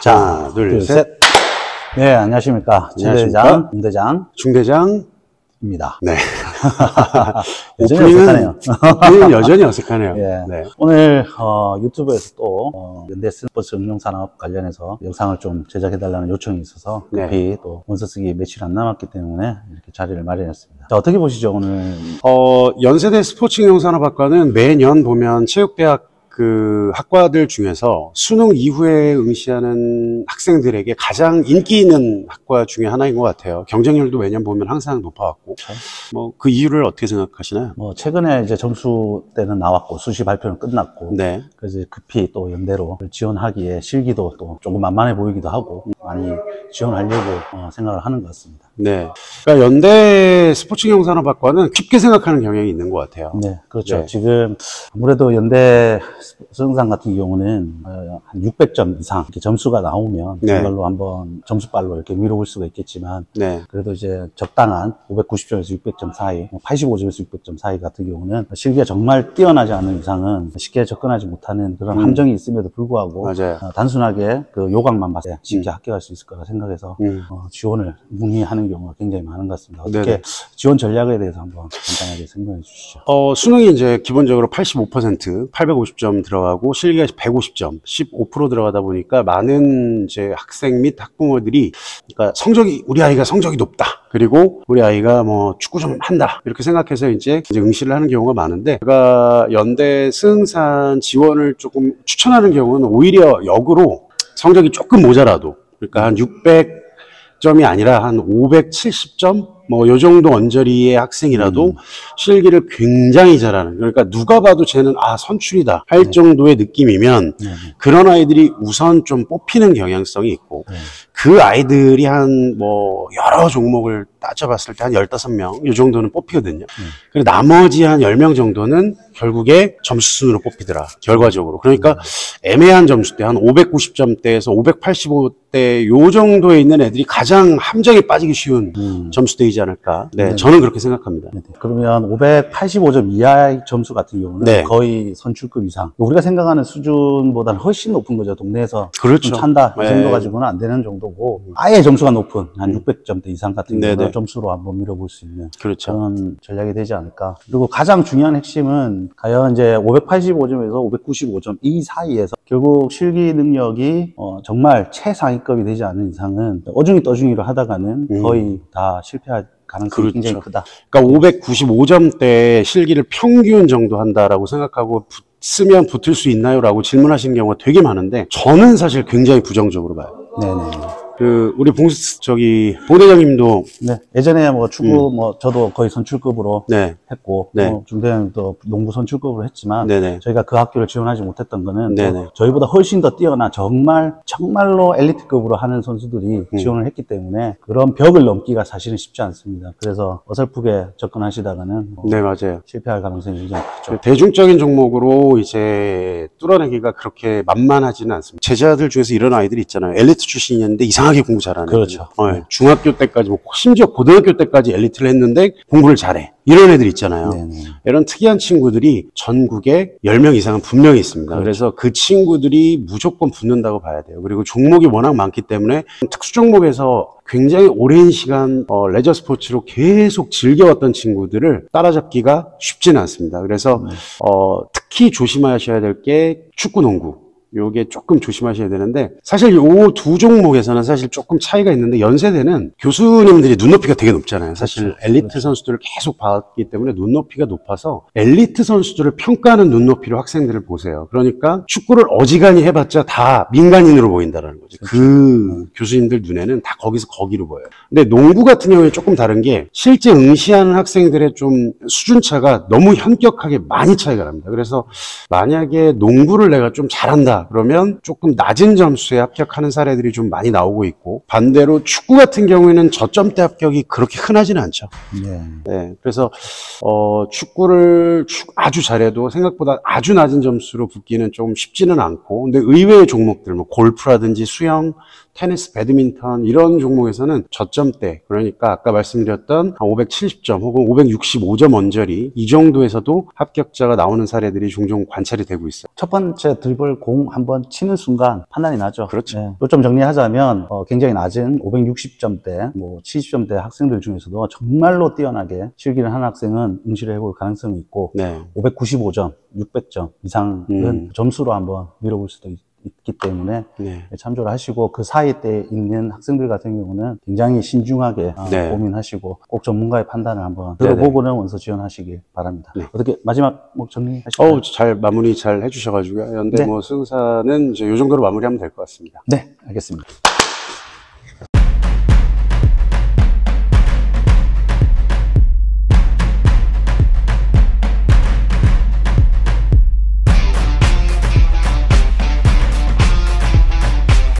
자, 하나, 둘, 셋. 네, 안녕하십니까. 최대장, 중대장. 중대장입니다. 네. 여전히 어색하네요. 오프닝은 여전히 어색하네요. 예. 네. 오늘, 유튜브에서 또, 연대 스포츠 응용산업 관련해서 영상을 좀 제작해달라는 요청이 있어서 급히 또 원서 쓰기 며칠 안 남았기 때문에 이렇게 자리를 마련했습니다. 자, 어떻게 보시죠, 오늘? 연세대 스포츠 응용산업학과는 매년 보면 체육대학 그 학과들 중에서 수능 이후에 응시하는 학생들에게 가장 인기 있는 학과 중에 하나인 것 같아요. 경쟁률도 매년 보면 항상 높아왔고. 뭐 그 이유를 어떻게 생각하시나요? 뭐 최근에 이제 점수 때는 나왔고 수시 발표는 끝났고, 네. 그래서 급히 또 연대로 지원하기에 실기도 또 조금 만만해 보이기도 하고 많이 지원하려고 생각을 하는 것 같습니다. 네. 그러니까 연대 스포츠 응용산업학과는 쉽게 생각하는 경향이 있는 것 같아요. 네, 그렇죠. 네. 지금 아무래도 연대 수능상 같은 경우는 한 600점 이상 이렇게 점수가 나오면 네. 그걸로 한번 점수빨로 이렇게 밀어볼 수가 있겠지만, 네. 그래도 이제 적당한 590점에서 600점 사이, 85점에서 600점 사이 같은 경우는 실기가 정말 뛰어나지 않는 이상은 쉽게 접근하지 못하는 그런 함정이 있음에도 불구하고 맞아요. 단순하게 그 요강만 봤을 때 쉽게 합격할 수 있을 거라 생각해서 지원을 문의하는 경우가 굉장히 많은 것 같습니다. 어떻게 네네. 지원 전략에 대해서 한번 간단하게 설명해 주시죠. 수능이 이제 기본적으로 85%, 850점 들어가고 실기가 150점, 15% 들어가다 보니까 많은 이제 학생 및 학부모들이 그러니까 우리 아이가 성적이 높다. 그리고 우리 아이가 뭐 축구 좀 한다. 이렇게 생각해서 이제 응시를 하는 경우가 많은데, 제가 연대 수능산 지원을 조금 추천하는 경우는 오히려 역으로 성적이 조금 모자라도, 그러니까 한 600점이 아니라 한 570점? 뭐, 요 정도 언저리의 학생이라도 실기를 굉장히 잘하는, 그러니까 누가 봐도 쟤는, 선출이다 할 정도의 느낌이면 그런 아이들이 우선 좀 뽑히는 경향성이 있고, 그 아이들이 한 뭐, 여러 종목을 따져봤을 때 한 15명, 요 정도는 뽑히거든요. 그리고 나머지 한 10명 정도는 결국에 점수 순으로 뽑히더라, 결과적으로. 그러니까 애매한 점수대, 한 590점대에서 585대 요 정도에 있는 애들이 가장 함정에 빠지기 쉬운 점수대이지 않을까. 네, 저는 그렇게 생각합니다. 그러면 585점 이하의 점수 같은 경우는 거의 선출급 이상. 우리가 생각하는 수준보다는 훨씬 높은 거죠. 동네에서 그렇죠. 좀 찬다. 이 정도 가지고는 안 되는 정도고, 아예 점수가 높은 한 600점대 이상 같은 경우는 점수로 한번 밀어볼 수 있는 그런 전략이 되지 않을까. 그리고 가장 중요한 핵심은 과연 이제 585점에서 595점 이 사이에서 결국 실기 능력이 정말 최상위급이 되지 않는 이상은 어중이 떠중이로 하다가는 거의 다 실패할 가능성이 굉장히 크다. 그러니까 595점대 실기를 평균 정도 한다라고 생각하고 쓰면 붙을 수 있나요? 라고 질문하시는 경우가 되게 많은데, 저는 사실 굉장히 부정적으로 봐요. 네네. 우리 봉대장님도. 네. 예전에 뭐 축구, 저도 거의 선출급으로 했고, 중대장님도 농구 선출급으로 했지만, 저희가 그 학교를 지원하지 못했던 거는, 저희보다 훨씬 더 뛰어나 정말로 엘리트급으로 하는 선수들이 지원을 했기 때문에, 그런 벽을 넘기가 사실은 쉽지 않습니다. 그래서 어설프게 접근하시다가는, 맞아요. 실패할 가능성이 굉장히 크죠. 대중적인 종목으로 이제 뚫어내기가 그렇게 만만하지는 않습니다. 제자들 중에서 이런 아이들이 있잖아요. 엘리트 출신이었는데 이상하게 공부 잘하는. 그렇죠. 중학교 때까지, 심지어 고등학교 때까지 엘리트를 했는데 공부를 잘해. 이런 애들 있잖아요. 이런 특이한 친구들이 전국에 10명 이상은 분명히 있습니다. 그래서 그 친구들이 무조건 붙는다고 봐야 돼요. 그리고 종목이 워낙 많기 때문에 특수 종목에서 굉장히 오랜 시간 레저 스포츠로 계속 즐겨왔던 친구들을 따라잡기가 쉽지는 않습니다. 그래서 특히 조심하셔야 될 게 축구, 농구. 요게 조금 조심하셔야 되는데, 사실 요 두 종목에서는 사실 조금 차이가 있는데, 연세대는 교수님들이 눈높이가 되게 높잖아요. 사실 엘리트 선수들을 계속 봤기 때문에 눈높이가 높아서 엘리트 선수들을 평가하는 눈높이로 학생들을 보세요. 그러니까 축구를 어지간히 해봤자 다 민간인으로 보인다는 거죠. 그 교수님들 눈에는 다 거기로 보여요. 근데 농구 같은 경우에 조금 다른 게, 실제 응시하는 학생들의 좀 수준차가 너무 현격하게 많이 차이가 납니다. 그래서 만약에 농구를 내가 좀 잘한다 그러면 조금 낮은 점수에 합격하는 사례들이 좀 많이 나오고 있고, 반대로 축구 같은 경우에는 저점대 합격이 그렇게 흔하지는 않죠. 그래서 축구를 아주 잘해도 생각보다 아주 낮은 점수로 붙기는 좀 쉽지는 않고, 근데 의외의 종목들, 뭐 골프라든지 수영, 테니스, 배드민턴 이런 종목에서는 저점대, 그러니까 아까 말씀드렸던 한 570점 혹은 565점 언저리 이 정도에서도 합격자가 나오는 사례들이 종종 관찰이 되고 있어요. 첫 번째 드리블 공 한번 치는 순간 판단이 나죠. 그렇죠. 네. 좀 정리하자면 굉장히 낮은 560점대, 뭐 70점대 학생들 중에서도 정말로 뛰어나게 실기를 하는 학생은 응시를 해볼 가능성이 있고 네. 595점, 600점 이상은 점수로 한번 밀어볼 수도 있기 때문에 네. 참조를 하시고 그 사이 때 있는 학생들 같은 경우는 굉장히 신중하게 네. 고민하시고 꼭 전문가의 판단을 한번 들어보고는 원서 지원하시길 바랍니다. 네. 어떻게 마지막 뭐 정리하실까요? 잘 마무리 잘 해주셔가지고요. 현대 네. 뭐 승사는 이제 이 정도로 마무리하면 될 것 같습니다. 네, 알겠습니다.